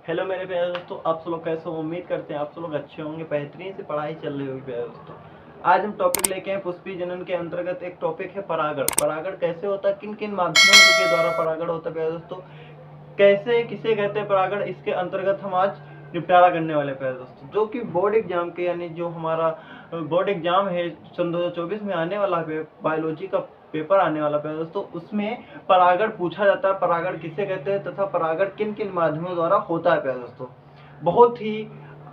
Hello मेरे प्यारे दोस्तों, आप सब लोग कैसे हो? उम्मीद करते हैं आप सब लोग अच्छे होंगे। बेहतरीन से पढ़ाई चल रही होगी प्यारे दोस्तों। आज हम टॉपिक लेके हैं पुष्पी जनन के अंतर्गत एक टॉपिक है परागण। परागण कैसे होता है, किन किन माध्यमों के द्वारा परागण होता है प्यारे दोस्तों, कैसे किसे कहते हैं परागण, इसके अंतर्गत हम आज निपटारा करने वाले हैं प्यारे दोस्तों। जो कि बोर्ड एग्जाम के यानी जो हमारा बोर्ड एग्जाम है सन 2024 में आने वाला है, बायोलॉजी का पेपर आने वाला है दोस्तों, उसमें परागण पूछा जाता है। परागण किसे कहते हैं तथा परागण किन किन माध्यमों द्वारा होता है प्यारे दोस्तों। बहुत ही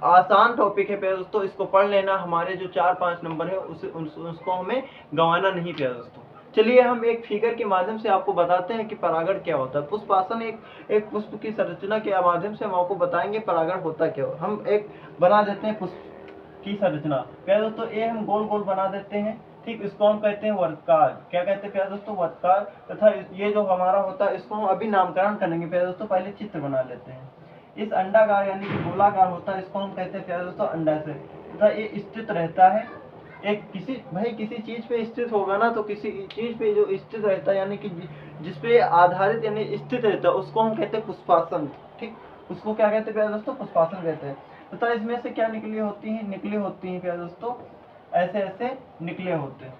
आसान टॉपिक है प्यारे दोस्तों, इसको पढ़ लेना। हमारे जो 4-5 नंबर है उसको हमें गंवाना नहीं प्यारे दोस्तों। चलिए हम एक फिगर के माध्यम से आपको बताते हैं कि परागण क्या होता है। पुष्पासन एक पुष्प की संरचना के माध्यम से हम आपको बताएंगे परागण होता क्या हो। हम एक बना देते हैं पुष्प की संरचना प्यारे दोस्तों। ये हम गोल गोल बना देते हैं, ठीक। इसको हम कहते हैं वर्तकार। क्या कहते हैं प्यारे दोस्तों? वर्तकार। तथा ये जो हमारा होता है इसको हम अभी नामकरण करेंगे प्यारे दोस्तों। पहले चित्र बना लेते हैं। इस अंडाकार यानी कि गोलाकार होता है, इसको हम कहते हैं प्यारे दोस्तों अंडाशय। तथा ये स्थित रहता है एक किसी चीज पे स्थित होगा ना, तो किसी चीज पे जो स्थित रहता है यानी कि जिसपे आधारित यानी स्थित रहता है उसको हम कहते हैं पुष्पासन, ठीक। उसको क्या कहते हैं प्यारे दोस्तों? पुष्पासन कहते हैं। तथा इसमें से क्या निकली होती है प्यारे दोस्तों, ऐसे ऐसे निकले होते हैं।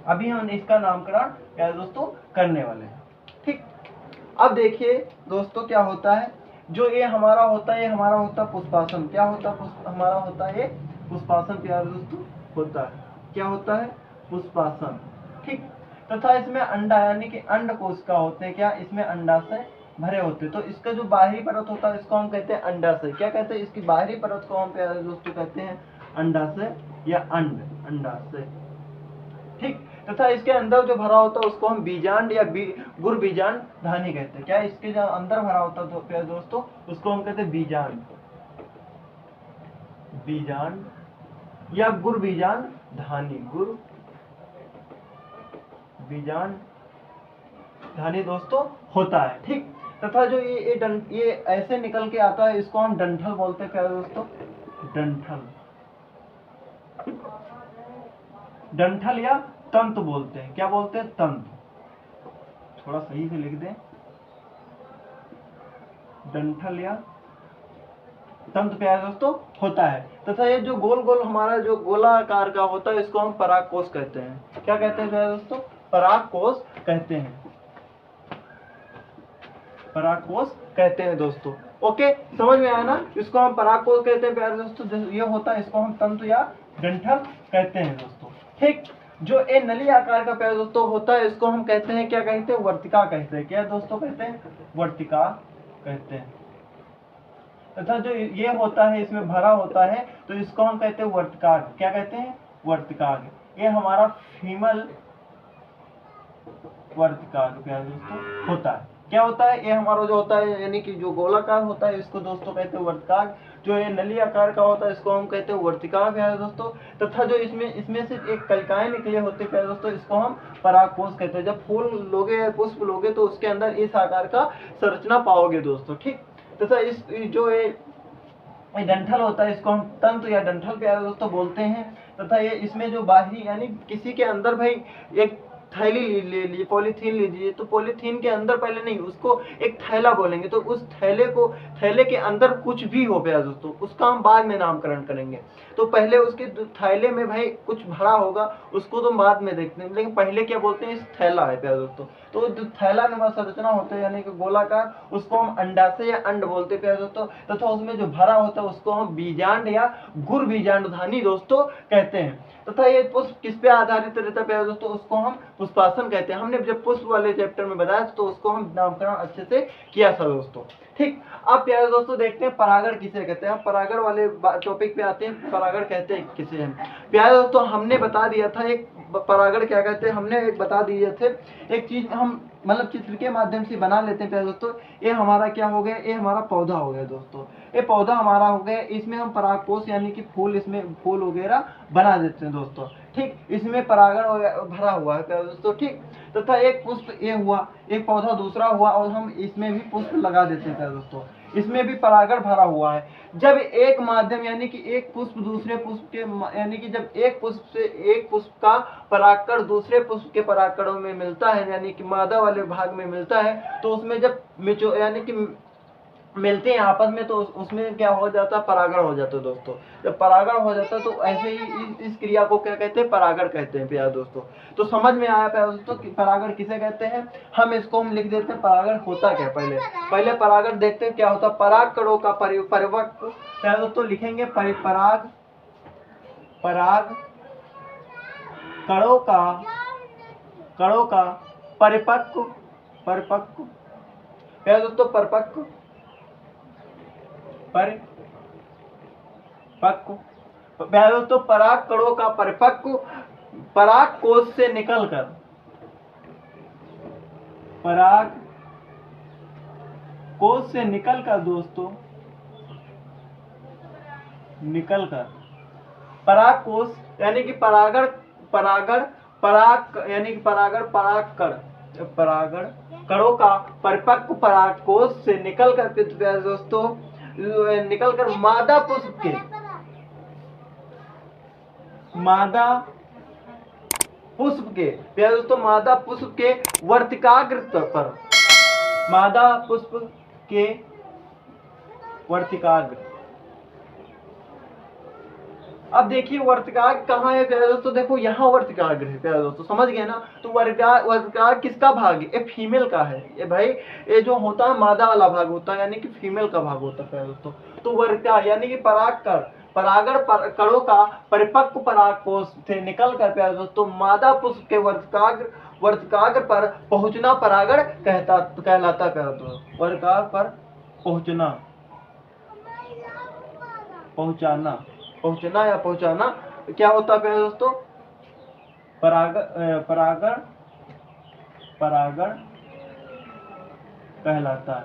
अभी हम इसका नामकरण प्यारे दोस्तों करने वाले हैं, ठीक। अब देखिए दोस्तों क्या होता है, जो ये हमारा होता है पुष्पासन। क्या होता है? हमारा होता है ये पुष्पासन प्यारे दोस्तों होता है। क्या होता है? पुष्पासन, ठीक। तथा इसमें अंडा यानी कि अंड कोशिका होते हैं। क्या इसमें अंडाशय भरे होते हैं। तो इसका जो बाहरी परत होता है इसको हम कहते हैं अंडाशय। क्या कहते हैं? इसकी बाहरी परत को हम प्यारे दोस्तों कहते हैं अंडाशय या अंडाशय, ठीक। तथा इसके अंदर जो भरा होता है उसको हम बीजांड या गुर बीजांड धानी कहते हैं। क्या इसके जो अंदर भरा होता है तो प्यारे दोस्तों उसको हम कहते हैं बीजांड या गुर बीजांड धानी, गुर बीजांड धानी दोस्तों होता है, ठीक। तथा जो ये ऐसे निकल के आता है इसको हम डंठल बोलते हैं प्यारे दोस्तों। डंठल या तंतु बोलते हैं। क्या बोलते हैं? तंतु। थोड़ा सही से लिख दें, डंठल या तंतु प्यारे दोस्तों होता है। तथा ये जो गोल गोल हमारा जो गोलाकार का होता है इसको हम परागकोश कहते हैं। क्या कहते हैं प्यारे दोस्तों? परागकोश कहते हैं। परागकोश कहते हैं दोस्तों। ओके, समझ में आया ना? इसको हम परागकोश कहते हैं प्यारे दोस्तों। ये होता है इसको हम तंतु या डंठल कहते हैं दोस्तों, ठीक। जो ये नली आकार का प्यारे दोस्तों होता है इसको हम कहते हैं, क्या कहते हैं? वर्तिका कहते हैं। क्या दोस्तों कहते हैं? वर्तिका कहते हैं। तथा जो ये होता है इसमें भरा होता है तो इसको हम कहते हैं वर्तिकाग्र। क्या कहते हैं? वर्तिकाग्र। ये हमारा फीमल वर्तिकाग्र प्यारे दोस्तों होता है। क्या होता है? ये हमारा जो होता है यानी कि जो गोलाकार होता है इसको दोस्तों कहते हैं वर्तिकाग्र। जो ये नली आकार का होता है इसको हम कहते हैं वर्तिकाग्र प्यारे दोस्तों। तथा जो इसमें से एक कलिकाएं निकले होते हैं प्यारे दोस्तों इसको हम परागकोश कहते हैं। जब फूल लोगे या पुष्प लोगे तो उसके अंदर इस आकार का संरचना पाओगे दोस्तों, ठीक। तथा इस जो ये डंठल होता है इसको हम तंतु या डंठल प्यारे दोस्तों बोलते हैं। तथा ये इसमें जो बाहरी यानी किसी के अंदर भाई एक थैली ले लीजिए, पॉलीथीन लीजिए, तो पॉलीथीन के अंदर पहले नहीं, उसको एक थैला बोलेंगे। तो उस थैले के अंदर कुछ भी हो प्यारे दोस्तों उसका हम बाद में नामकरण करेंगे। तो पहले उसके थैले में भाई कुछ भरा होगा उसको तो बाद में देखते हैं, लेकिन पहले क्या बोलते हैं? इस थैला है प्यारे दोस्तों। तो जो थैला नुमा संरचना होता है यानी कि गोलाकार उसको हम अंडाशय या अंड बोलते हैं प्यारे दोस्तों। तथा उसमें जो भरा होता है उसको हम बीजांड या गुर बीजांड धानी दोस्तों कहते हैं। तथा ये पुष्प किस पे आधारित रहता है प्यारे दोस्तों? उसको हम पुष्पासन कहते हैं। हमने जब पुष्प वाले चैप्टर में बताया तो उसको हम नामकरण अच्छे से किया था दोस्तों, ठीक। अब प्यारे दोस्तों देखते हैं परागण किसे कहते हैं। परागण वाले टॉपिक पे आते हैं। परागण कहते हैं किसे हैं प्यारे दोस्तों? हमने बता दिया था एक परागण क्या कहते हैं, हमने एक बता दिए थे। एक चीज हम मतलब चित्र के माध्यम से बना लेते हैं प्यारे दोस्तों। ये हमारा क्या हो गया? ये हमारा पौधा हो गया दोस्तों। ये पौधा हमारा हो गया, इसमें हम परागकोश यानी कि फूल, इसमें फूल वगैरह बना देते हैं दोस्तों, ठीक। इसमें परागण भरा हुआ है प्यारे दोस्तों, ठीक। तथा एक पुष्प ये हुआ, एक पौधा दूसरा हुआ और हम इसमें भी पुष्प लगा देते हैं प्यारे दोस्तों। इसमें भी परागण भरा हुआ है। जब एक माध्यम यानी कि एक पुष्प दूसरे पुष्प के यानी कि जब एक पुष्प का परागकण दूसरे पुष्प के परागकणों में मिलता है यानी कि मादा वाले भाग में मिलता है तो उसमें जब यानी कि मिलते हैं आपस में तो उसमें क्या हो जाता है, परागण हो जाता है दोस्तों। जब परागण हो जाता है तो ऐसे ही इस क्रिया को क्या कहते हैं, परागण कहते हैं प्यारे दोस्तों। तो समझ में आया प्यारे दोस्तों कि परागण किसे कहते हैं। हम इसको हम लिख देते हैं परागण होता क्या। पहले परागण देखते हैं क्या होता है। पराग कणों का परिपक्व प्यारे दोस्तों लिखेंगे पराग कणों का परिपक्व प्यारे दोस्तों परिपक्व प्यारे दोस्तों पराग कणों का परिपक्व पराग कोश से निकलकर दोस्तों पराग कोश यानी कि परागण यानी कि परागण कणों का परिपक्व पराग कोश से निकलकर दोस्तों मादा पुष्प के प्यारे दोस्तों मादा पुष्प के वर्तिकाग्र पर अब देखिए वर्तिकाग्र कहाँ है प्यारे दोस्तों। देखो यहाँ वर्तिकाग्र है प्यारे दोस्तों, समझ गए ना। तो वर्तिकाग्र किसका भाग है, ये फीमेल का है। ये भाई ये जो होता है मादा वाला भाग होता है, यानी कि फीमेल का भाग होता है प्यारे दोस्तों। तो वर्तिकाग्र यानी कि परागण कणों का परिपक्व परागकोश से निकलकर प्यारे दोस्तों मादा पुष्प के वर्तिकाग्र पर पहुंचना परागण कहलाता प्यारे दोस्तों। वर्तिकाग्र पर पहुंचाना क्या होता है प्यारे दोस्तों, परागण कहलाता है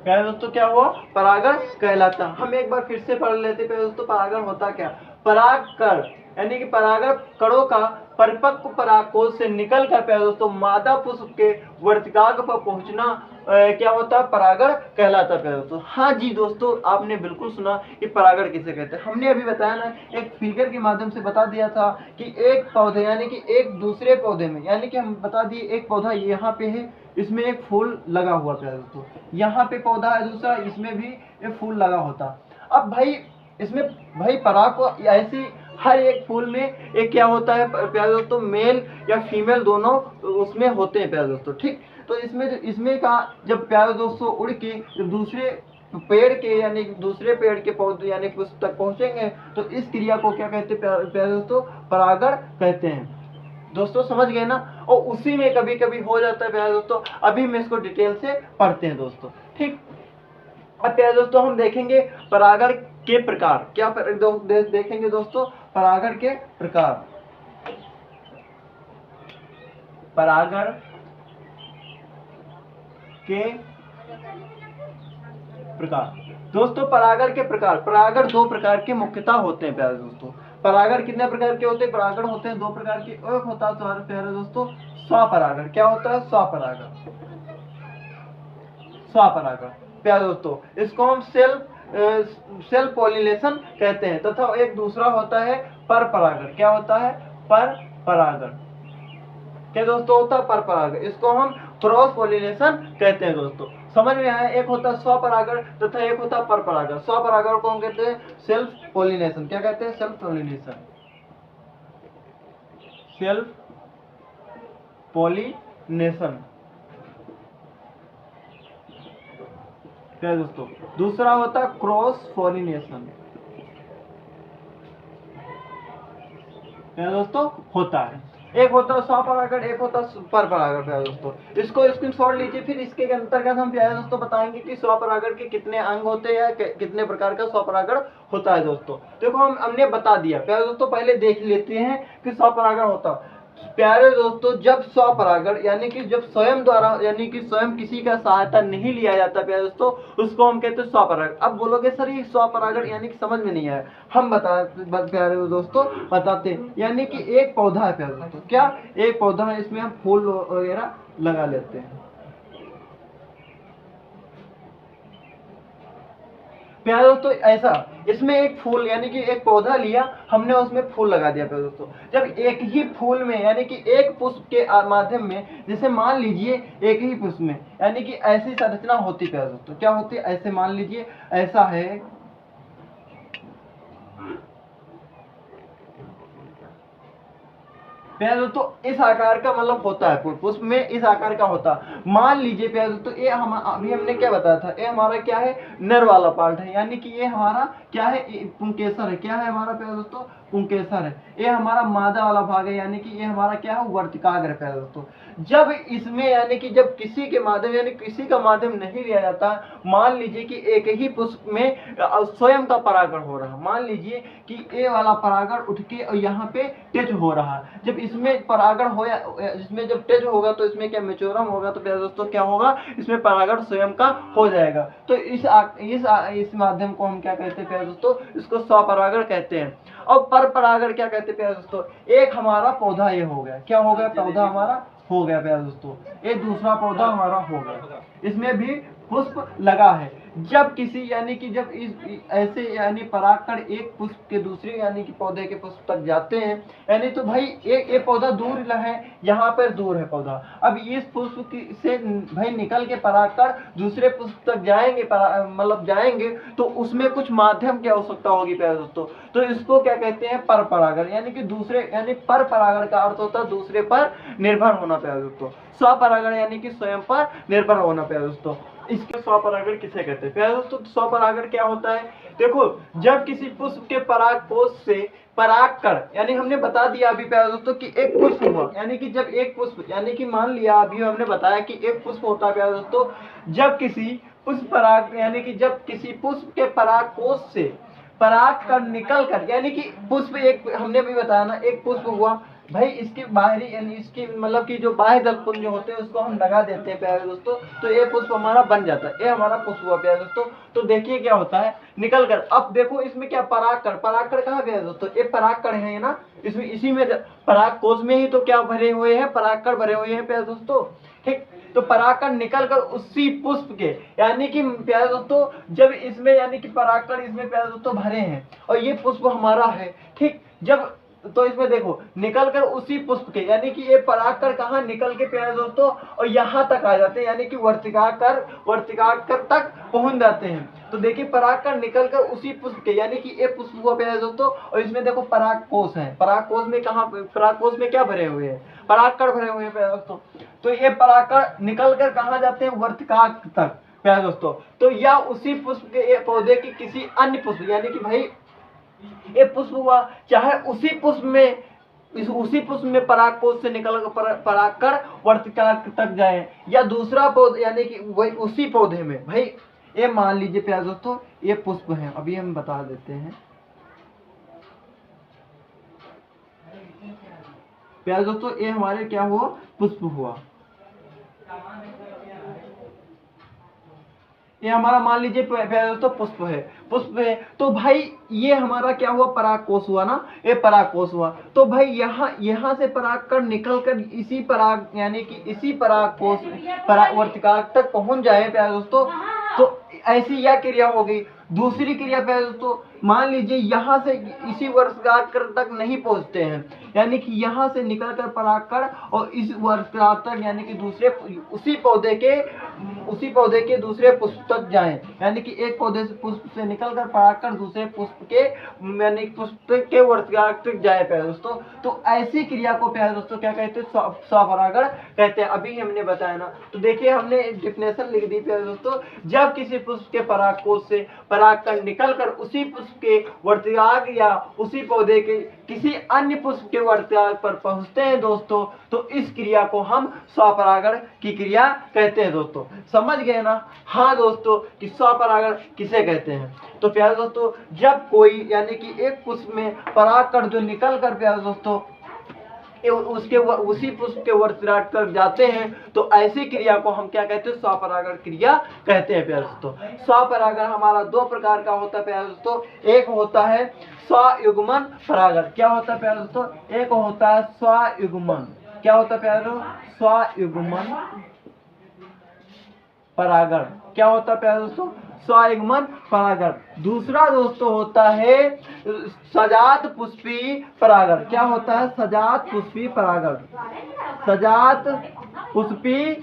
प्यारे दोस्तों। क्या हुआ, परागण कहलाता। हम एक बार फिर से पढ़ लेते प्यारे दोस्तों परागण होता क्या। परागकण यानी कि परागण कणों का परिपक्व परागकोश से निकलकर प्यारे दोस्तों मादा पुष्प के वर्तिकाग्र पर पहुंचना क्या होता है, परागण कहलाता है प्यारे दोस्तों। हाँ जी दोस्तों, आपने बिल्कुल सुना कि परागण किसे कहते हैं। हमने अभी बताया ना, एक फिगर के माध्यम से बता दिया था कि एक पौधे यानी कि एक दूसरे पौधे में, यानी कि हम बता दिए एक पौधा यहाँ पे है, इसमें एक फूल लगा हुआ प्यारे दोस्तों, यहाँ पे पौधा है दूसरा, इसमें भी एक फूल लगा होता। अब भाई इसमें भाई पराग को ऐसी हर एक फूल में एक क्या होता है प्यारे दोस्तों, मेल या फीमेल दोनों उसमें होते हैं प्यारे दोस्तों। ठीक, तो इसमें का जब प्यारे दोस्तों उड़ के दूसरे पेड़ के यानी दूसरे पेड़ के पौधे यानी पुष्प तक पहुंचेंगे तो इस क्रिया को क्या कहते हैं प्यारे दोस्तों, परागण कहते हैं। दोस्तों समझ गए ना। और उसी में कभी कभी हो जाता है प्यारे दोस्तों, अभी हम इसको डिटेल से पढ़ते हैं दोस्तों। ठीक, अब प्यारे दोस्तों हम देखेंगे परागण के प्रकार। क्या देखेंगे दोस्तों, परागण के प्रकार। परागण के प्रकार दोस्तों, परागण के प्रकार। परागण दो प्रकार के मुख्यतः होते हैं प्यारे दोस्तों। परागण कितने प्रकार के होते हैं, परागण होते हैं दो प्रकार के। एक होता है तुम्हारे प्यारे दोस्तों स्वपरागण। क्या होता है, स्वपरागण प्यारे दोस्तों, इसको हम सेल्फ पॉलिनेशन कहते हैं। तथा एक दूसरा होता है परपरागण। क्या होता है, परपरागण। क्या दोस्तों होता है, परपरागण। इसको हम क्रॉस पॉलिनेशन कहते हैं दोस्तों। समझ में आया। एक होता है स्वपरागण तथा एक होता है परपरागण। स्वपरागण को हम कहते हैं सेल्फ पॉलिनेशन। क्या कहते हैं, सेल्फ पॉलिनेशन। क्या दोस्तों, दूसरा होता है क्रॉस पॉलिनेशन। क्या दोस्तों होता है, एक होता है स्वपरागण, एक होता है परपरागण प्यारे दोस्तों। इसको स्क्रीनशॉट लीजिए। फिर इसके अंतर्गत हम प्यारे दोस्तों बताएंगे कि स्वपरागण के कितने अंग होते हैं, कितने प्रकार का स्वपरागण होता है दोस्तों। देखो हमने बता दिया प्यारे दोस्तों। पहले देख लेते हैं कि स्वपरागण होता है प्यारे दोस्तों जब स्वपरागण यानी कि जब स्वयं द्वारा यानी कि स्वयं किसी का सहायता नहीं लिया जाता प्यारे दोस्तों, उसको हम कहते हैं स्वपरागण। अब बोलोगे सर ये स्वपरागण यानी कि समझ में नहीं आया। हम प्यारे दोस्तों बताते हैं। यानी कि एक पौधा है प्यारे दोस्तों, क्या एक पौधा है, इसमें हम फूल वगैरह लगा लेते हैं प्यारे दोस्तों ऐसा, इसमें एक फूल यानी कि एक पौधा लिया हमने, उसमें फूल लगा दिया प्यारे दोस्तों। जब एक ही फूल में यानी कि एक पुष्प के माध्यम में, जैसे मान लीजिए एक ही पुष्प में यानी कि ऐसी संरचना होती प्यारे दोस्तों, क्या होती है, ऐसे मान लीजिए ऐसा है, प्यारे दोस्तों इस आकार का मतलब होता है, पुष्प में इस आकार का होता है। मान लीजिए प्यारे दोस्तों ये हम अभी हमने क्या बताया था, ये हमारा क्या है, नर वाला पार्ट है, यानी कि ये हमारा क्या है, पुंकेसर है। क्या है हमारा प्यारे दोस्तों, पुंकेसर है। ये हमारा मादा वाला भाग है, यानी कि ये हमारा क्या है, वर्तिकाग्र है प्यारे दोस्तों। जब इसमें यानी कि जब किसी के माध्यम यानी किसी का माध्यम नहीं लिया जाता, मान लीजिए कि एक ही पुष्प में स्वयं का परागण हो रहा, मान लीजिए कि ए वाला परागण उठ के और यहाँ पे टच हो रहा है। जब इसमें परागण हो, इसमें जब टच होगा तो इसमें क्या मेचोरम होगा, तो प्यारे दोस्तों क्या होगा, इसमें परागण स्वयं का हो जाएगा। तो इस माध्यम को हम क्या कहते हैं प्यारे दोस्तों, इसको स्वपरागण कहते हैं। और पर परागण क्या कहते हैं प्यारे दोस्तों, एक हमारा पौधा ये हो गया, क्या हो गया, पौधा हमारा हो गया प्यारे दोस्तों, ये दूसरा पौधा हमारा हो गया, इसमें भी पुष्प लगा है। जब किसी यानी कि जब इस ऐसे यानी परागकण एक पुष्प के दूसरे यानी कि पौधे के पुष्प तक जाते हैं, यानी तो भाई एक पौधा दूर है, यहाँ पर दूर है पौधा। अब इस पुष्प से भाई निकल के परागकण दूसरे पुष्प तक जाएंगे, मतलब जाएंगे, तो उसमें कुछ माध्यम की आवश्यकता होगी प्यारे दोस्तों। तो इसको क्या कहते हैं, पर परागण, यानी कि दूसरे यानी पर परागण का अर्थ होता है दूसरे पर निर्भर होना प्यारे दोस्तों। स्वपरागण यानी कि स्वयं पर निर्भर होना प्यारे दोस्तों। इसके स्वपरागण किसे कहते हैं प्यारे दोस्तों, स्वपरागण क्या होता है, देखो जब किसी पुष्प के परागकोश से परागकण, यानी हमने बता दिया अभी प्यारे दोस्तों कि एक पुष्प हुआ, यानी कि जब एक पुष्प यानी कि मान लिया अभी हमने बताया कि एक पुष्प होता है प्यारे दोस्तों, जब किसी पुष्प पराग यानी कि जब किसी पुष्प के परागकोश से परागकण निकल कर, यानी कि पुष्प एक हमने भी बताया ना, एक पुष्प हुआ भाई, इसकी बाहरी यानी इसकी मतलब कि जो बाह्य दल पुंज होते हैं उसको हम लगा देते हैं प्यारे दोस्तों, तो ये पुष्प हमारा बन जाता है, ये हमारा पुष्प हुआ प्यारे दोस्तों। तो देखिए क्या होता है, निकल कर, अब देखो इसमें क्या परागकण, परागकण कहाँ प्यारे दोस्तों, ये परागकण है ना, इसमें इसी में परागकोश में ही तो क्या भरे हुए हैं, परागकण भरे हुए हैं प्यारे दोस्तों, ठीक। तो परागकण निकल कर उसी पुष्प के यानी कि प्यारे दोस्तों जब इसमें यानी कि परागकण इसमें प्यारे दोस्तों भरे हैं और ये पुष्प हमारा है, ठीक। जब तो इसमें देखो निकल कर उसी पुष्प के यानी कि ये परागकण कहाँ निकल के प्यारे दोस्तों और यहाँ तक आ जाते हैं, यानी कि वर्तिकाकर तक पहुंच जाते हैं। तो देखिए परागकण निकल कर उसी पुष्प के यानी कि ये पुष्प हुआ प्यारे दोस्तों, और इसमें देखो परागकोश है, परागकोश में कहाँ, परागकोश में क्या भरे हुए हैं, परागकण भरे हुए हैं प्यारे दोस्तों। तो ये परागकण निकल कर कहाँ जाते हैं, वर्तिकाक तक प्यारे दोस्तों। तो या उसी पुष्प के पौधे की किसी अन्य पुष्प यानी कि भाई ये पुष्प हुआ, चाहे उसी पुष्प में उसी पुष्प में परागकोश से निकल कर परागकण वर्तिकाक तक जाए, या दूसरा पौधा यानी कि वही उसी पौधे में, भाई ये मान लीजिए प्यारे दोस्तों ये पुष्प है, अभी हम बता देते हैं प्यारे दोस्तों, ये हमारे क्या हुआ, पुष्प हुआ, ये हमारा मान लीजिए प्यारे दोस्तों पुष्प है। तो भाई ये हमारा क्या हुआ, परागकोश हुआ ना, ये परागकोश हुआ। तो भाई यहाँ से परागकण निकलकर इसी पराग यानी कि इसी परागकोश वर्तिकाक तक पहुंच जाए प्यारे दोस्तों, तो ऐसी यह क्रिया हो गई। दूसरी क्रिया प्यारे दोस्तों, मान लीजिए यहाँ से इसी वर्तिकाक तक नहीं पहुंचते हैं, यानी कि यहाँ से निकलकर परागकण और इस वर्तिकाक तक यानी कि दूसरे उसी पौधे के दूसरे पुष्प तक जाएं, यानी कि एक पौधे से पुष्प से निकलकर परागकण दूसरे पुष्प के यानी पुष्प के वर्तिकाक तक जाए प्यारे दोस्तों। तो ऐसी क्रिया को प्यारे दोस्तों क्या कहते हैं, स्वपरागण कहते हैं, अभी हमने बताया ना। तो देखिए हमने डिफिनेशन लिख दी प्यारे दोस्तों, जब किसी पुष्प के परागकोश से परागकण निकलकर उसी पुष्प के वर्तिकाक या उसी पौधे के किसी अन्य पुष्प के वर्तिकाक पर पहुंचते हैं दोस्तों, तो इस क्रिया को हम स्वपरागण की क्रिया कहते हैं दोस्तों। समझ गए ना, हाँ दोस्तों कि स्वपरागण किसे कहते हैं। तो प्यारे दोस्तों जब कोई यानी कि एक पुष्प में परागकण जो निकल कर प्यारे दोस्तों उसके उसी पुष्प के वर्तिकाक तक जाते हैं, तो ऐसी क्रिया को हम क्या कहते हैं, स्वपरागण क्रिया कहते हैं प्यारे दोस्तों। स्वपरागण हमारा दो प्रकार का होता है प्यारे दोस्तों, एक होता है स्वयुग्मन परागण। क्या होता है प्यारे दोस्तों, एक होता है स्वयुग्मन, क्या होता है प्यारे दोस्तों, स्वयुग्मन परागण। क्या होता है प्यारे दोस्तों, स्वयुग्मन परागण। दूसरा दोस्तों होता है सजात पुष्पी परागण। क्या होता है? सजात पुष्पी परागण। सजात पुष्पी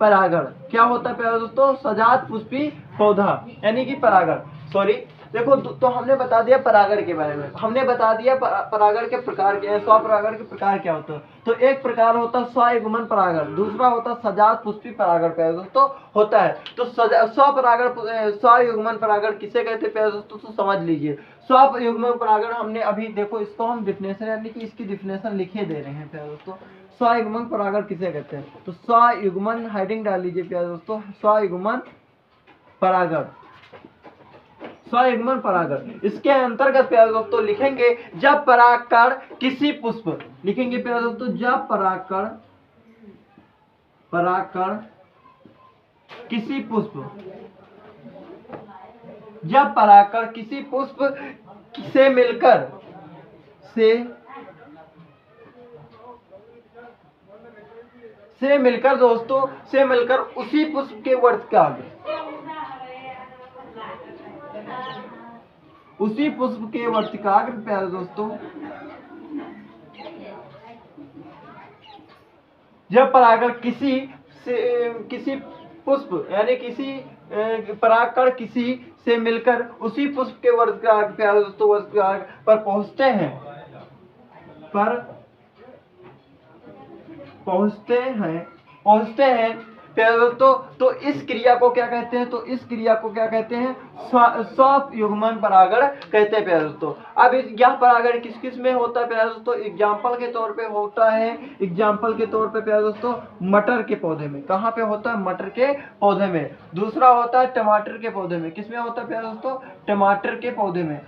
परागण क्या होता है प्यारे दोस्तों? सजात पुष्पी पौधा यानी कि परागण। सॉरी, देखो तो हमने बता दिया परागण के बारे में, हमने बता दिया परागण के प्रकार क्या है, स्वपरागण के प्रकार क्या होता है। तो एक प्रकार होता है स्वयुग्मन परागण, दूसरा होता है सजात पुष्पी परागण प्यारे दोस्तों होता है। तो स्वपरागण स्वयुग्मन परागण किसे कहते हैं प्यारे दोस्तों? तो समझ लीजिए, स्वयुग्मन परागण हमने अभी देखो इसको हम डिफिनेशन यानी कि इसकी डिफिनेशन लिखे दे रहे हैं प्यारे दोस्तों। स्वयुग्मन परागण किसे कहते हैं? तो स्वयुग्मन हेडिंग डाल लीजिए प्यारे दोस्तों, स्वयुग्मन परागण। स्वयुग्मन परागण इसके अंतर्गत प्यारे दोस्तों लिखेंगे जब परागकण किसी पुष्प, लिखेंगे प्यारे दोस्तों जब परागकण किसी पुष्प, जब परागकण किसी पुष्प से मिलकर दोस्तों से मिलकर उसी पुष्प के वर्तिकाग्र, उसी पुष्प के वर्तिकाग्र प्यारे दोस्तों, जब परागण किसी पुष्प यानी किसी परागकण किसी से मिलकर उसी पुष्प के वर्तिकाग्र प्यारे दोस्तों वर्तिकाग्र पर पहुंचते हैं प्यारे दोस्तों, तो इस क्रिया को क्या कहते हैं? तो इस क्रिया को क्या कहते हैं? स्वयुग्मन परागण कहते हैं प्यारे दोस्तों। अब यह परागण किस किस में होता है प्यारे दोस्तों? एग्जाम्पल के तौर पे होता है, एग्जाम्पल के तौर पे प्यारे दोस्तों मटर के पौधे में। कहाँ पे होता है? मटर के पौधे में। दूसरा होता है टमाटर के पौधे में। किसमें होता है प्यारे दोस्तों? टमाटर के पौधे में।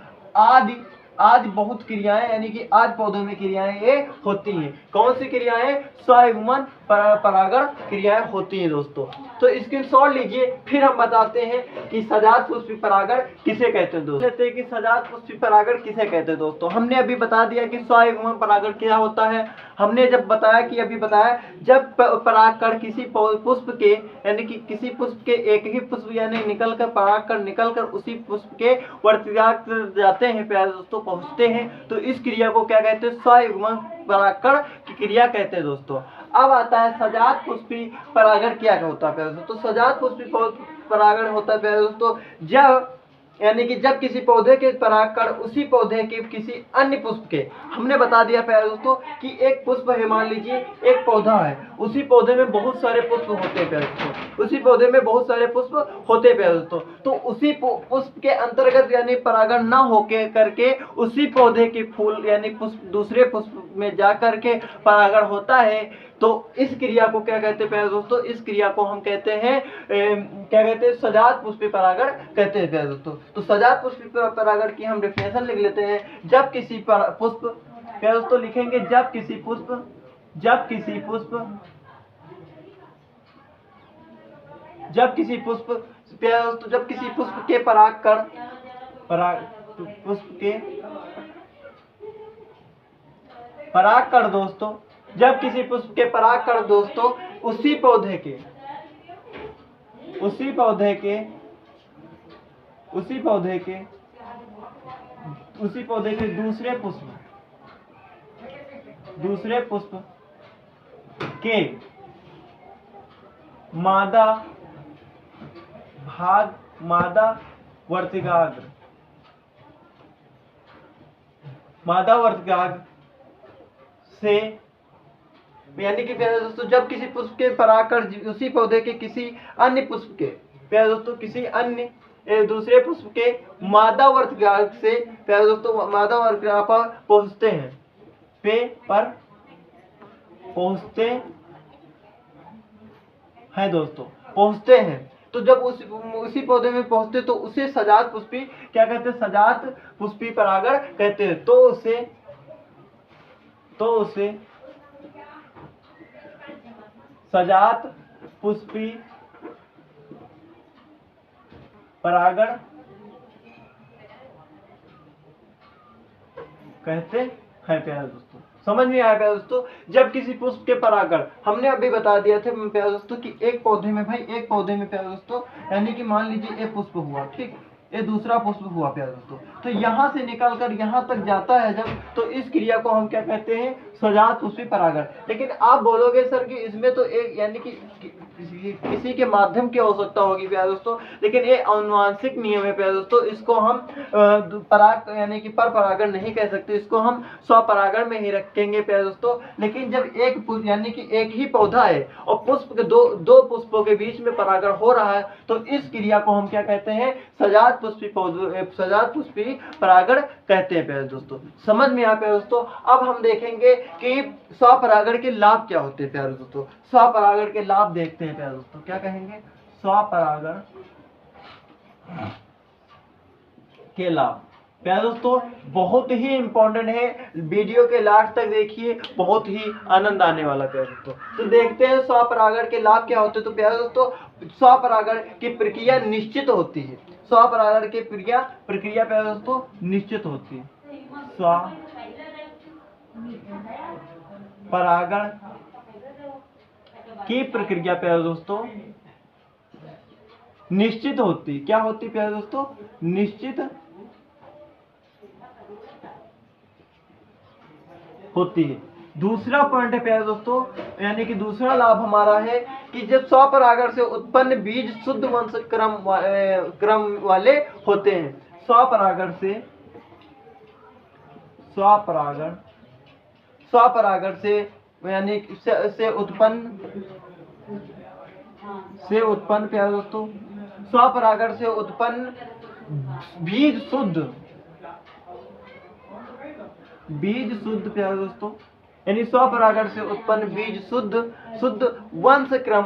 आज बहुत क्रियाएं यानी कि आज पौधों में क्रियाएं ये होती हैं। कौन सी क्रियाएं? स्वयुग्मन परागण क्रियाएं होती हैं दोस्तों। तो स्क्रीनशॉट लीजिए, फिर हम बताते हैं कि सजात पुष्पी परागण किसे कहते हैं दोस्तों। कहते हैं कि सजात पुष्पी परागण किसे कहते हैं दोस्तों। हमने अभी बता दिया कि स्वयुग्मन परागण क्या होता है। हमने जब बताया कि अभी बताया जब परागकण किसी पुष्प के यानी कि किसी पुष्प के एक ही पुष्प यानी निकलकर परागकण निकलकर उसी पुष्प के वर्तिकाग्र जाते हैं प्यारे दोस्तों पहुंचते हैं, तो इस क्रिया को क्या कहते हैं? स्वयुग्मन परागकण की क्रिया कहते हैं दोस्तों। अब आता है सजात पुष्पी परागण क्या होता है प्यारे दोस्तों। तो सजात पुष्पी परागण होता है प्यारे दोस्तों जब यानी कि जब किसी पौधे के परागकण उसी पौधे के किसी अन्य पुष्प के, हमने बता दिया प्यारे दोस्तों कि एक पुष्प है, मान लीजिए एक पौधा है, उसी पौधे में बहुत सारे पुष्प होते हैं प्यारे दोस्तों, उसी पौधे में बहुत सारे पुष्प होते हैं प्यारे दोस्तों। तो उसी पुष्प के अंतर्गत यानी परागण न होके करके उसी पौधे के फूल यानी पुष्प दूसरे पुष्प में जा करके परागण होता है, तो इस क्रिया को क्या कहते हैं प्यारे दोस्तों? इस क्रिया को हम कहते हैं क्या कहते हैं? सजात पुष्पी परागण कहते हैं प्यारे दोस्तों। तो सजात पुष्पी परागण की हम डेफिनेशन लिख लेते हैं। जब किसी पुष्प प्यारे दोस्तों लिखेंगे जब किसी पुष्प प्यारे दोस्तों जब किसी पुष्प के परागकण दोस्तों, जब किसी पुष्प के परागकण दोस्तों उसी पौधे के दूसरे पुष्प के मादा वर्तिकाग्र से यानी कि प्यारे दोस्तों जब किसी पुष्प के परागकण उसी पौधे के किसी अन्य पुष्प के प्यारे दोस्तों किसी अन्य दूसरे पुष्प के मादा वर्तिकाग्र से प्यारे दोस्तों मादा वर्तिकाग्र पर पहुंचते हैं तो जब उसी पौधे में पहुंचते तो उसे सजात पुष्पी क्या कहते हैं? सजात पुष्पी परागण कहते हैं। तो उसे सजात पुष्पी परागण कहते हैं प्यारे दोस्तों। समझ में आया प्यारे दोस्तों। जब किसी पुष्प के परागण, हमने अभी बता दिया था प्यारे दोस्तों कि एक पौधे में प्यारे दोस्तों, यानी कि मान लीजिए एक पुष्प हुआ, ठीक, ये दूसरा पुष्प हुआ प्यारे दोस्तों, तो यहाँ से निकल कर यहाँ तक जाता है जब, तो इस क्रिया को हम क्या कहते हैं, सजात पुष्पी परागण। लेकिन आप बोलोगे सर कि इसमें तो एक यानी कि किसी के माध्यम की आवश्यकता होगी प्यारे दोस्तों, लेकिन ये आनुवांशिक नियम है प्यारे दोस्तों, इसको हम पराग यानी कि पर परागण नहीं कह सकते, इसको हम स्वपरागण में ही रखेंगे प्यारे दोस्तों। लेकिन जब एक यानी कि एक ही पौधा है और पुष्प के दो पुष्पों के बीच में परागण हो रहा है, तो इस क्रिया को हम क्या कहते हैं, सजात पुष्पी परागण कहते हैं प्यारे दोस्तों। समझ में आया प्यारे दोस्तों। अब हम देखेंगे कि स्वपरागण के लाभ क्या होते हैं प्यारे दोस्तों। स्वपरागण के लाभ देखते हैं प्यारे दोस्तों, क्या कहेंगे, स्वपरागण के लाभ प्यारे दोस्तों बहुत ही इंपॉर्टेंट है, वीडियो के लास्ट तक देखिए, बहुत ही आनंद आने वाला प्यारे दोस्तों। तो देखते हैं स्वपरागण के लाभ क्या होते हैं। तो प्यारे दोस्तों स्वपरागण की प्रक्रिया निश्चित होती है, स्वपरागण की प्रक्रिया प्यारे दोस्तों निश्चित होती है। स्वपरागण की प्रक्रिया प्यारे दोस्तों निश्चित होती, क्या होती प्यारे दोस्तों, निश्चित होती है। दूसरा पॉइंट है प्यारे दोस्तों, यानी कि दूसरा लाभ हमारा है कि जब स्वपरागण से उत्पन्न बीज शुद्ध वंश क्रम वाले होते हैं। स्वपरागण से यानी से उत्पन्न प्यारे दोस्तों, स्वपरागण से उत्पन्न बीज शुद्ध प्यारे दोस्तों, यानी स्वपरागण से उत्पन्न बीज शुद्ध वंश क्रम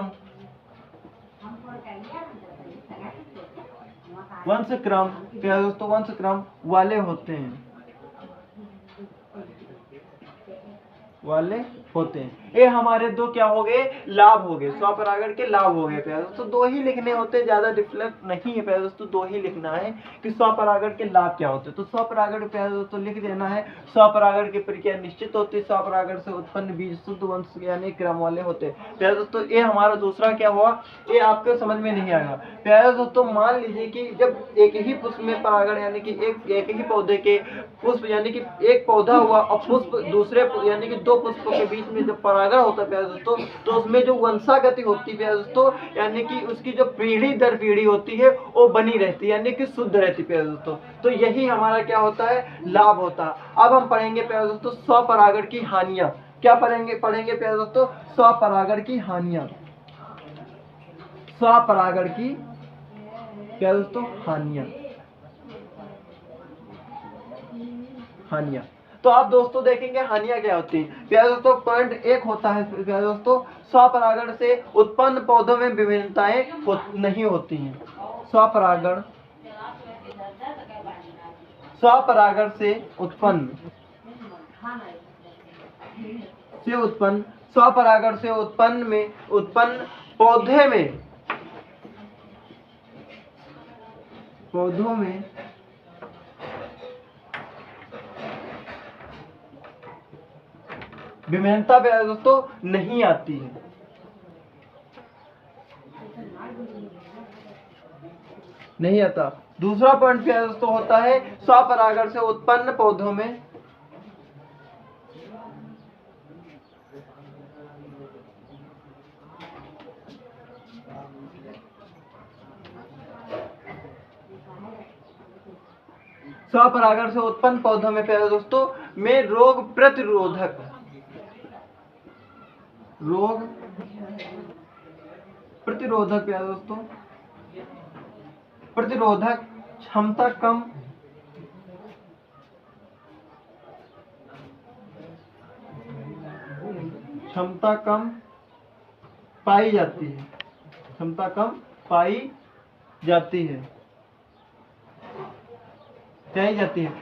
प्यारे दोस्तों वंश क्रम वाले होते हैं। ये हमारे दो क्या हो गए, लाभ हो गए, स्वपरागण के लाभ हो गए प्यारे दोस्तों। दो ही लिखने होते, ज्यादा रिफ्लेक्ट नहीं है प्यारे दोस्तों, दो ही लिखना है कि स्वपरागण के लाभ क्या होते हैं। तो स्वपरागण प्यारे दोस्तों लिख देना है, स्वपरागण की प्रक्रिया निश्चित होती है, स्वपरागण से उत्पन्न बीज शुद्ध वंश यानी क्रम वाले होते हैं प्यारे दोस्तों। ये हमारा दूसरा क्या हुआ, ये आपको समझ में नहीं आएगा प्यारे दोस्तों। मान लीजिए कि जब एक ही पुष्प में परागण यानी कि एक ही पौधे के पुष्प यानी कि एक पौधा हुआ और पुष्प दूसरे यानी कि दो पुष्पों के बीच में जब परागण होता है प्यारे दोस्तों, तो उसमें जो वंशागति होती है प्यारे दोस्तों, यानी कि उसकी जो पीढ़ी दर पीढ़ी होती है वो बनी रहती है, यानी कि शुद्ध रहती है प्यारे दोस्तों। तो यही हमारा क्या होता है, लाभ होता है। अब हम पढ़ेंगे प्यारे दोस्तों स्वपरागण की हानियां। क्या पढ़ेंगे प्यारे दोस्तों, स्वपरागण की हानियां। स्वपरागण की प्यारे दोस्तों हानियां। तो आप दोस्तों देखेंगे हानियां क्या होती हैं प्यारे दोस्तों। पॉइंट एक होता है प्यारे दोस्तों, स्वपरागण से उत्पन्न पौधों में विभिन्नताएं नहीं होती हैं। स्वपरागण से उत्पन्न पौधों में विभिन्नता प्यारे दोस्तों नहीं आती है, नहीं आता। दूसरा पॉइंट प्यारे दोस्तों होता है स्वपरागण से उत्पन्न पौधों में प्यारे दोस्तों में रोग प्रतिरोधक प्यारे दोस्तों प्रतिरोधक क्षमता कम पाई जाती है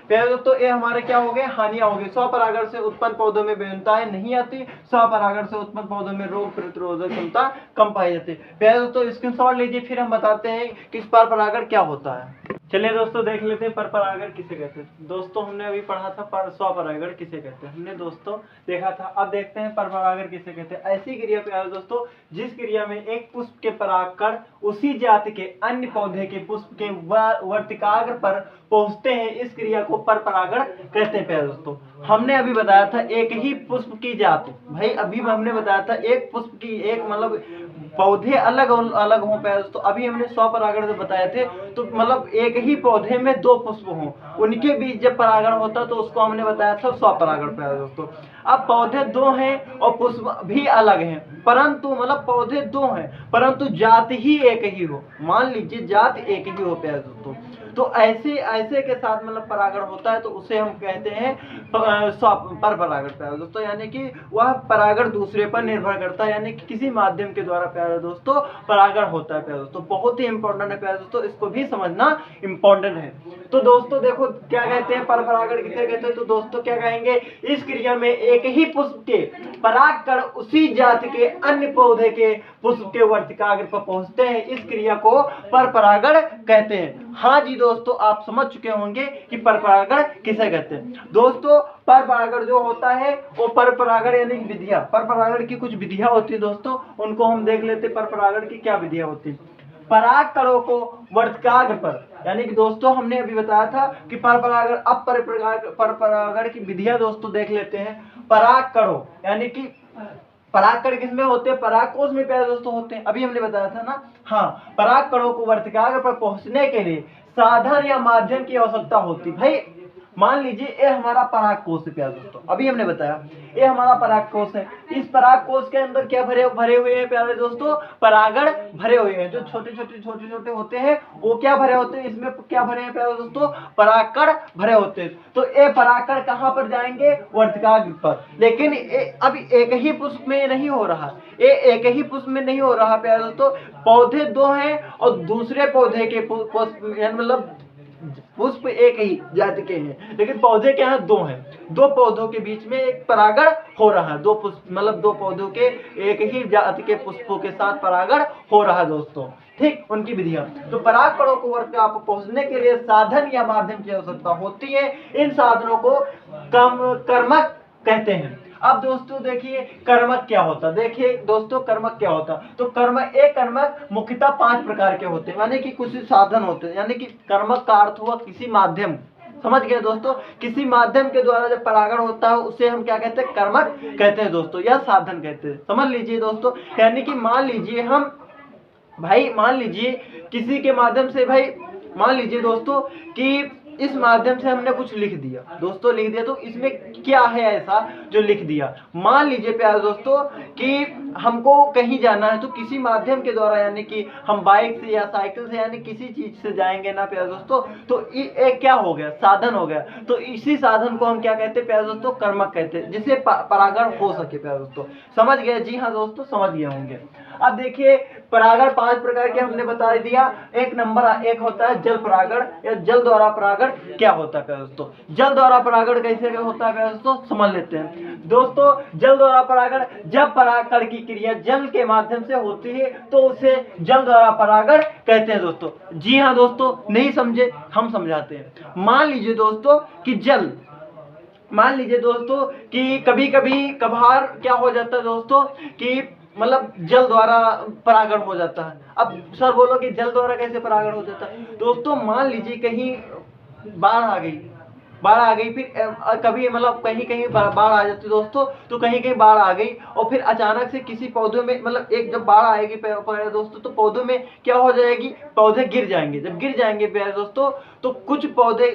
प्यारे दोस्तों। ये हमारे क्या हो गए, हानियां हो गई। स्वपरागण से उत्पन्न पौधों में विभिन्नताएं नहीं आती, स्वपरागण से उत्पन्न पौधों में रोग प्रतिरोधक क्षमता कम पाई जाती है प्यारे दोस्तों। स्क्रीनशॉट लीजिए, फिर हम बताते हैं कि पर परागण क्या होता है। चलिए दोस्तों देख लेते हैं परपरागण किसे कहते हैं। दोस्तों हमने अभी पढ़ा था स्वपरागण किसे कहते हैं, हमने दोस्तों देखा था। अब देखते हैं परपरागण किसे कहते हैं। ऐसी क्रिया प्यारे दोस्तों जिस क्रिया में एक पुष्प के परागकण उसी जाति के अन्य पौधे के पुष्प के वर्तिकाग्र पर पहुंचते हैं, इस क्रिया को परपरागण कहते हैं प्यारे दोस्तों। हमने अभी बताया था एक ही पुष्प की जाति, भाई अभी हमने बताया था एक पुष्प की एक मतलब पौधे अलग अलग हों प्यारे दोस्तों। अभी हमने स्वपरागण से बताए थे तो मतलब एक ही पौधे में दो पुष्प हों, उनके बीच जब परागण होता तो उसको हमने बताया था स्वपरागण प्यारे दोस्तों। अब पौधे दो हैं और पुष्प भी अलग हैं, परंतु मतलब पौधे दो हैं परंतु जाति ही एक ही हो, मान लीजिए जाति एक ही हो प्यारे दोस्तों, तो ऐसे ऐसे के साथ मतलब परागण होता है तो उसे हम कहते हैं परपरागण प्यारे दोस्तों। यानी कि वह परागण दूसरे पर निर्भर करता है, यानी कि किसी माध्यम के द्वारा प्यारे दोस्तों परागण होता है प्यारे दोस्तों। बहुत ही इंपॉर्टेंट है प्यारे दोस्तों, इसको भी समझना इंपॉर्टेंट है। तो दोस्तों देखो क्या कहते हैं परपरागण किसे कहते हैं, तो दोस्तों क्या कहेंगे, इस क्रिया में एक ही पुष्प के परागकण उसी जाति के अन्य पौधे के पुष्प के वर्तिकाग्र पर पहुंचते हैं, इस क्रिया को परपरागण कहते हैं। हाँ जी दोस्तों आप समझ चुके होंगे कि परपरागण किसे कहते हैं। दोस्तों परपरागण जो होता है वो परपरागण यानी विधियां, परपरागण की कुछ विधियां होती है दोस्तों, उनको हम देख लेते हैं परपरागण की क्या विधियां होती है। परागकणों को वर्तिकाग्र पर, यानी कि दोस्तों हमने अभी बताया था कि परपरागण, अब परपरागण की विधियां दोस्तों देख लेते हैं। परागकणों यानी कि परागकण किसमें होते हैं, परागकोश में प्यारे दोस्तों होते हैं, अभी हमने बताया था ना। हाँ, परागकणों को वर्तिकाग्र पर पहुंचने के लिए साधन या माध्यम की आवश्यकता होती। भाई मान लीजिए ये हमारा परागकोश है प्यारे दोस्तों, अभी हमने बताया ये हमारा परागकोश है। इस परागकोश के अंदर क्या भरे हुए हैं प्यारे दोस्तों, परागण भरे हुए हैं। जो छोटे छोटे होते हैं वो क्या भरे होते हैं, इसमें क्या भरे हैं प्यारे दोस्तों, परागकण भरे होते हैं। तो ये परागकण कहाँ पर जाएंगे, वर्तिकाग्र पर। लेकिन अब एक ही पुष्प में नहीं हो रहा, ये एक ही पुष्प में नहीं हो रहा प्यारे दोस्तों, पौधे दो हैं और दूसरे पौधे के पुष्प मतलब पुष्प एक ही जाति के हैं लेकिन पौधे क्या हैं, दो हैं। दो पौधों के बीच में एक परागण हो रहा है, दो पुष्प मतलब दो पौधों के एक ही जाति के पुष्पों के साथ परागण हो रहा है दोस्तों। ठीक, उनकी विधियां। तो परागकणों को वर्तिकाग्र पर पहुंचने के लिए साधन या माध्यम की आवश्यकता होती है, इन साधनों को कर्मक कहते हैं। अब दोस्तों देखिए कर्मक क्या होता है, देखिए दोस्तों कर्मक क्या होता है। तो कर्मक मुख्यतः 5 प्रकार के होते हैं, यानी कि कुछ साधन होते हैं, यानी कि कर्मक का अर्थ हुआ किसी माध्यम, समझ गए दोस्तों, किसी माध्यम के द्वारा जब परागण होता है उसे हम क्या कहते हैं, कर्मक कहते हैं दोस्तों, या साधन कहते हैं। समझ लीजिए दोस्तों, यानी कि मान लीजिए हम मान लीजिए किसी के माध्यम से, मान लीजिए दोस्तों कि इस माध्यम से हमने कुछ लिख दिया दोस्तों, लिख दिया तो इसमें क्या है ऐसा जो लिख दिया। मान लीजिए प्यारे दोस्तों कि हमको कहीं जाना है तो किसी माध्यम के द्वारा, यानी कि हम बाइक से या साइकिल से यानी किसी चीज से जाएंगे ना प्यारे दोस्तों, तो एक क्या हो गया, साधन हो गया। तो इसी साधन को हम क्या कहते हैं प्यारे दोस्तों, कर्मक कहते हैं, जिससे परागण हो सके प्यारे दोस्तों। समझ गए, जी हाँ दोस्तों समझ गए होंगे। अब देखिए परागण 5 प्रकार के हमने बता दिया। एक होता है जल परागण या जल द्वारा परागण। क्या होता है दोस्तों, जल द्वारा परागण कैसे होता है दोस्तों, समझ लेते हैं। दोस्तों जल द्वारा परागण, जब परागकण की क्रिया जल के माध्यम से होती है तो उसे जल द्वारा परागण कहते हैं दोस्तों। जी हाँ दोस्तों, नहीं समझे हम समझाते हैं। मान लीजिए दोस्तों कि कभी कभार क्या हो जाता है दोस्तों कि मतलब जल द्वारा परागण हो जाता है। अब सर बोलो कि जल द्वारा कैसे परागण हो जाता है। दोस्तों मान लीजिए कहीं बाढ़ आ गई, फिर कभी मतलब कहीं बाढ़ आ जाती है दोस्तों, तो कहीं बाढ़ आ गई और फिर अचानक से किसी पौधे में मतलब एक जब बाढ़ आएगी प्यारे दोस्तों तो पौधों में क्या हो जाएगी, पौधे गिर जाएंगे। जब गिर जाएंगे प्यारे दोस्तों तो कुछ पौधे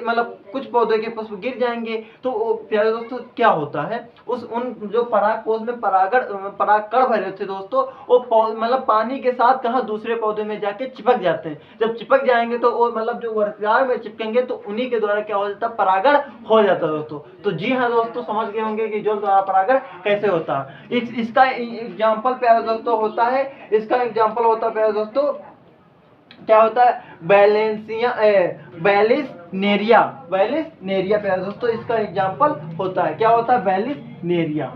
के पुष्प गिर जाएंगे, तो प्यारे दोस्तों क्या होता है, उन जो परागकोश में परागकण भरे थे दोस्तों, वो मतलब पानी के साथ कहाँ दूसरे पौधे में जाके चिपक जाते हैं। जब चिपक जाएंगे तो वो मतलब जो वर्तिकाग्र में चिपकेंगे तो उन्हीं के द्वारा क्या हो जाता है, परागण हो जाता है दोस्तों। तो जी हाँ दोस्तों समझ गए होंगे कि जल द्वारा परागण कैसे होता है। इसका एग्जाम्पल प्यारे दोस्तों होता है, प्यारे दोस्तों क्या होता है, बैलिसनेरिया प्यारे दोस्तों इसका एग्जाम्पल होता है। क्या होता है, बैलिसनेरिया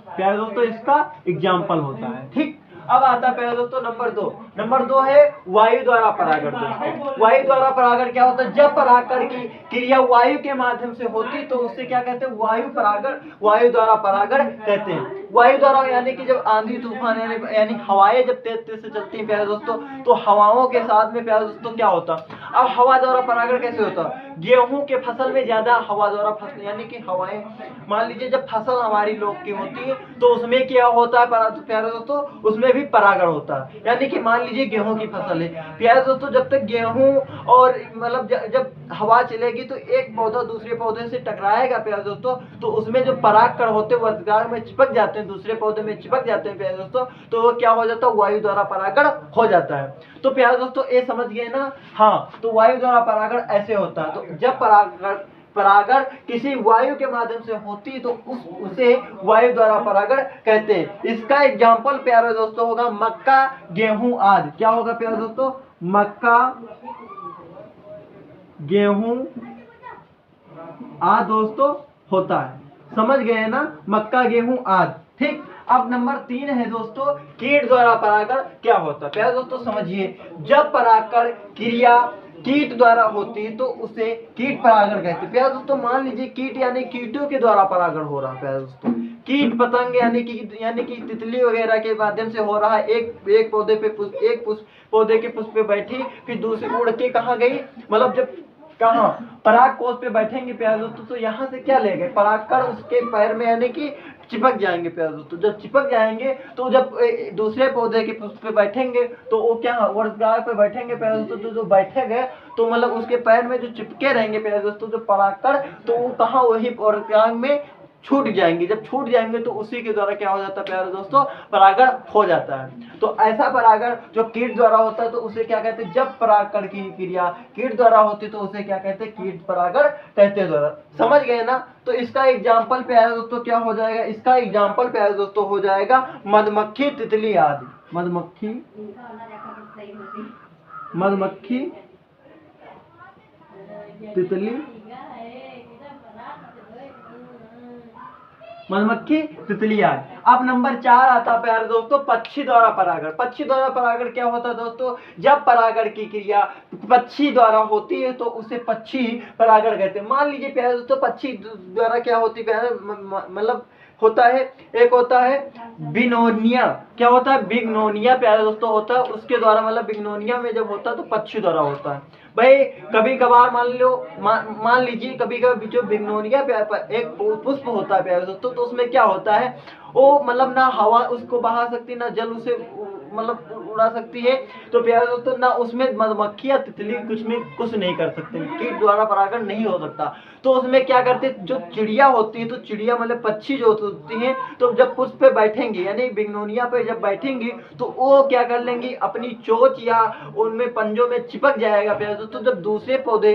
प्यारे दोस्तों इसका एग्जाम्पल होता है। ठीक, अब आता है प्यारे दोस्तों नंबर दो है वायु द्वारा परागण दोस्तों। वायु द्वारा परागण क्या होता है? जब परागण की क्रिया वायु के माध्यम से होती तो उससे क्या कहते हैं? वायु परागण, वायु द्वारा परागण कहते हैं। वायु द्वारा यानी कि जब आंधी तूफान यानी हवाएं जब तेज तेज से चलती हैं प्यारे दोस्तों, तो हवाओं के साथ में प्यारे दोस्तों क्या होता? अब हवा द्वारा परागण कैसे होता? गेहूं के फसल में ज्यादा हवा द्वारा फसल यानी कि हवाएं, मान लीजिए जब फसल हमारी लोग की होती है तो उसमें क्या होता है प्यारे दोस्तों? उसमें भी परागण होता है। यानी कि मान लीजिए गेहूं की फसल है प्यारे दोस्तों, जब तक गेहूं और मतलब जब हवा चलेगी तो एक पौधा दूसरे पौधे से टकराएगा प्यारे दोस्तों, तो उसमें जो परागकण होते हैं वर्षगांठ में चिपक जाते हैं, दूसरे पौधे में चिपक जाते हैं प्यारे दोस्तों, तो वो क्या हो जाता है? वायु द्वारा परागण हो जाता है। तो प्यारे दोस्तों ये समझ गए ना? हाँ, तो वायु द्वारा परागण ऐसे होता है। तो जब परागण किसी वायु के माध्यम से होती है तो उसे वायु द्वारा परागण कहते हैं। इसका एग्जाम्पल प्यारे दोस्तों होगा मक्का, गेहूं आदि। क्या होगा प्यारे दोस्तों? मक्का, गेहूं आदि दोस्तों होता है। समझ गए ना? मक्का, गेहूं आदि। ठीक। अब नंबर 3 है दोस्तों कीट द्वारा परागण क्या होता है? प्यारे दोस्तों समझिए, जब परागण क्रिया कीट द्वारा होती है तो उसे कीट परागण कहते हैं। प्यारे दोस्तों मान लीजिए कीट यानी कीटों के द्वारा परागण हो रहा है प्यारे दोस्तों, कीट पतंग यानी कि तितली वगैरह के माध्यम से हो रहा है। एक पौधे पे पौधे के पुष्प पे बैठी, फिर दूसरी उड़ के कहाँ गई, मतलब जब कहाँ पराग कोष पे बैठेंगे प्यारे दोस्तों, तो यहाँ से क्या ले गए? परागकण उसके पैर में यानी कि चिपक जाएंगे प्यारे दोस्तों। जब चिपक जाएंगे तो जब दूसरे पौधे के पुष्प पे बैठेंगे तो वो क्या वर्षगांठ पे बैठेंगे प्यारे दोस्तों, जो बैठेंगे तो मतलब उसके पैर में जो चिपके रहेंगे प्यारे दोस्तों जो परागकण, तो वो कहाँ वही वर्षगांठ में छूट जाएंगे। जब छूट जाएंगे तो उसी के द्वारा क्या हो जाता है प्यारे दोस्तों? परागण हो जाता है। तो ऐसा परागण जो कीट द्वारा होता है तो उसे क्या कहते हैं? जब परागण की क्रिया कीट द्वारा होती है तो उसे क्या कहते हैं? कीट परागण कहते हैं द्वारा। समझ गए ना? तो इसका एग्जाम्पल प्यारे दोस्तों क्या हो जाएगा? इसका एग्जाम्पल प्यारे दोस्तों हो जाएगा मधुमक्खी, तितली आदि। मधुमक्खी, तितली, मधुमक्खी, तितली आदि। अब नंबर 4 आता है प्यारे दोस्तों पक्षी द्वारा परागण। पक्षी द्वारा परागण क्या होता है दोस्तों? जब परागण की क्रिया पक्षी द्वारा होती है तो उसे पक्षी परागण कहते हैं। मान लीजिए प्यारे दोस्तों पक्षी द्वारा क्या होती है? मतलब होता है, एक होता है बिग्नोनिया। क्या होता है? बिग्नोनिया प्यारे दोस्तों होता है, उसके द्वारा मतलब बिग्नोनिया में जब होता है तो पक्षी द्वारा होता है। भाई कभी कभार मान लीजिए कभी कभी जो बिग्नोनिया एक पुष्प होता है प्यारे दोस्तों, तो उसमें क्या होता है? वो मतलब ना हवा उसको बहा सकती है, ना जल उसे मतलब उड़ा सकती है। तो प्यारे दोस्तों ना उसमें मधुमक्खी या तितली कुछ नहीं कर सकते, कीट द्वारा परागण नहीं हो सकता। तो उसमें क्या करते? जो चिड़िया होती है, तो चिड़िया मतलब पक्षी जो होती है, तो जब पुष्प पे बैठेंगे यानी बिग्नोनिया पे जब बैठेंगी तो वो क्या कर लेंगी? अपनी चोंच या उनमें पंजों में चिपक जाएगा प्यारे दोस्तों। जब दूसरे पौधे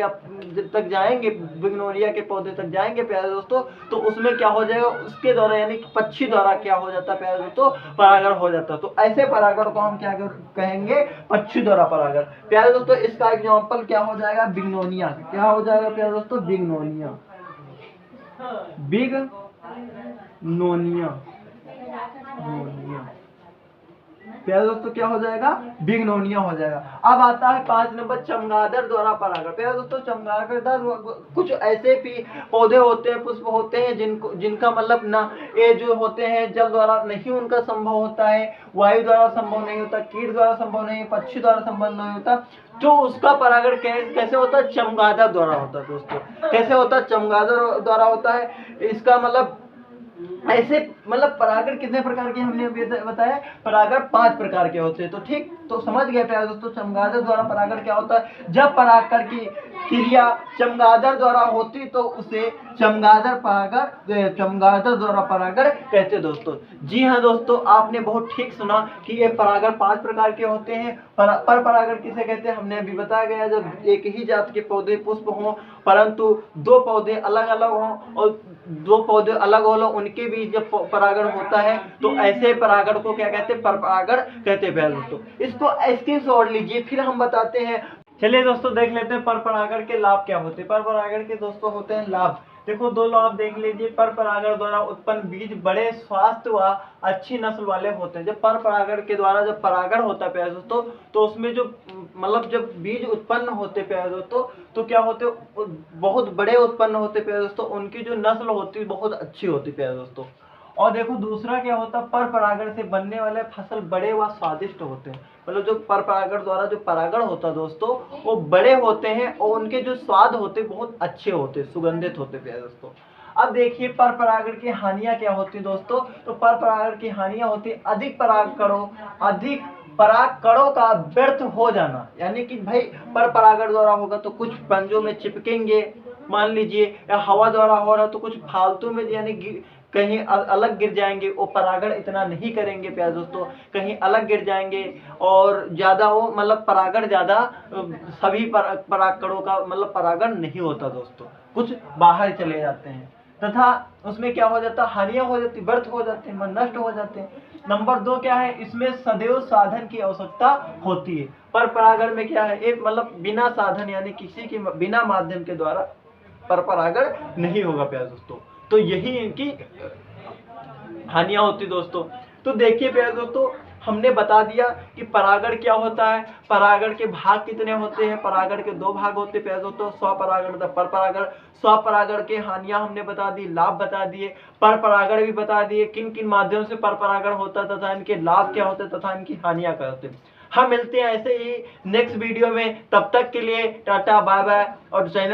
तक जाएंगे, बिग्नोनिया के पौधे तक जाएंगे प्यारे दोस्तों, तो उसमें क्या हो जाएगा? उसके द्वारा यानी कि पक्षी द्वारा क्या हो जाता है प्यारे दोस्तों? परागण हो जाता है। तो ऐसे परागण को हम क्या कहेंगे? पक्षी द्वारा परागण। प्यारे दोस्तों इसका एग्जाम्पल क्या हो जाएगा? बिग्नोनिया। क्या हो जाएगा प्यारे दोस्तों? बिग्नोनिया, प्यारे दोस्तों क्या हो जाएगा? बिग्नोनिया हो जाएगा। अब आता है 5 नंबर चमगादड़ द्वारा परागण। प्यारे दोस्तों चमगादड़ कुछ ऐसे भी पौधे होते हैं, पुष्प होते हैं जिनका मतलब ना ये जो होते हैं जल द्वारा नहीं उनका संभव होता है, वायु द्वारा संभव नहीं होता, कीट द्वारा संभव नहीं, पक्षी द्वारा संभव नहीं होता। जो उसका परागण कैसे होता है? चमगादड़ द्वारा होता है दोस्तों। कैसे होता है? चमगादड़ द्वारा होता है। इसका मतलब ऐसे मतलब परागण कितने प्रकार के हमने अभी बताया? परागण 5 प्रकार के होते हैं। तो ठीक, तो समझ गए प्यारे दोस्तों चमगादड़ द्वारा परागण क्या होता है? जब परागण की क्रिया चमगादड़ द्वारा होती तो उसे चमगादड़ द्वारा परागण कहते दोस्तों। जी हाँ दोस्तों, आपने बहुत ठीक सुना कि ये परागण 5 प्रकार के होते हैं। पर परागण किसे कहते हैं हमने अभी बताया गया। जब एक ही जात के पौधे पुष्प हों परंतु 2 पौधे अलग अलग हों और 2 पौधे अलग हो उनके बीच जब परागण होता है तो ऐसे परागण को क्या कहते हैं? पर परागण कहते हैं प्यारे दोस्तों। इसको स्क्रीनशॉट लीजिए, फिर हम बताते हैं। चलिए दोस्तों देख लेते हैं पर परागण के लाभ क्या होते हैं। पर परागण के दोस्तों होते हैं लाभ। देखो दो लॉ आप देख लीजिए, पर परागण द्वारा उत्पन्न बीज बड़े स्वास्थ्य व अच्छी नस्ल वाले होते हैं। जब पर परागण के द्वारा जब परागण होता है प्यारे दोस्तों, तो उसमें जो मतलब जब बीज उत्पन्न होते प्यारे दोस्तों, तो क्या होते, बहुत बड़े उत्पन्न होते प्यारे दोस्तों, उनकी जो नस्ल होती है बहुत अच्छी होती प्यारे दोस्तों। और देखो दूसरा क्या होता है, पर परागण से बनने वाले फसल बड़े व स्वादिष्ट होते हैं। मतलब जो पर परागण द्वारा जो परागण होता है दोस्तों, वो बड़े होते हैं और उनके जो स्वाद होते हैं बहुत अच्छे होते हैं, सुगंधित होते हैं प्यारे दोस्तों। अब देखिए पर परागण की हानियां क्या होती है दोस्तों। तो पर परागण की हानियां होती है अधिक परागकणों का व्यर्थ हो जाना। यानी कि भाई पर परागण द्वारा होगा तो कुछ पंजों में चिपकेंगे मान लीजिए, या हवा द्वारा हो रहा तो कुछ फालतू में यानी कहीं अलग गिर जाएंगे, वो परागण इतना नहीं करेंगे प्यारे दोस्तों, कहीं अलग गिर जाएंगे और ज्यादा वो मतलब परागण ज्यादा सभी परागकणों का मतलब परागण नहीं होता दोस्तों, कुछ बाहर चले जाते हैं, तथा उसमें क्या हो जाता, हानियां हो जाती, व्यर्थ हो जाते हैं, नष्ट हो जाते हैं। नंबर 2 क्या है, इसमें सदैव साधन की आवश्यकता होती है। पर परागण में क्या है, एक मतलब बिना साधन यानी किसी के बिना माध्यम के द्वारा पर परागण नहीं होगा प्यारे दोस्तों। तो यही इनकी हानियां होती दोस्तों। तो देखिए प्यारे दोस्तों, हमने बता दिया कि परागण क्या होता है, परागण के भाग कितने होते हैं। परागण के 2 भाग होते हैं प्यारे दोस्तों, स्वपरागण तथा परपरागण। स्वपरागण के हानियां हमने बता दी, लाभ बता दिए, पर परागण भी बता दिए, किन किन माध्यम से पर परागण होता है तथा इनके लाभ क्या होते हैं तथा इनकी हानियां क्या होती है। हम मिलते हैं ऐसे ही नेक्स्ट वीडियो में, तब तक के लिए टाटा बाय बाय। और चैनल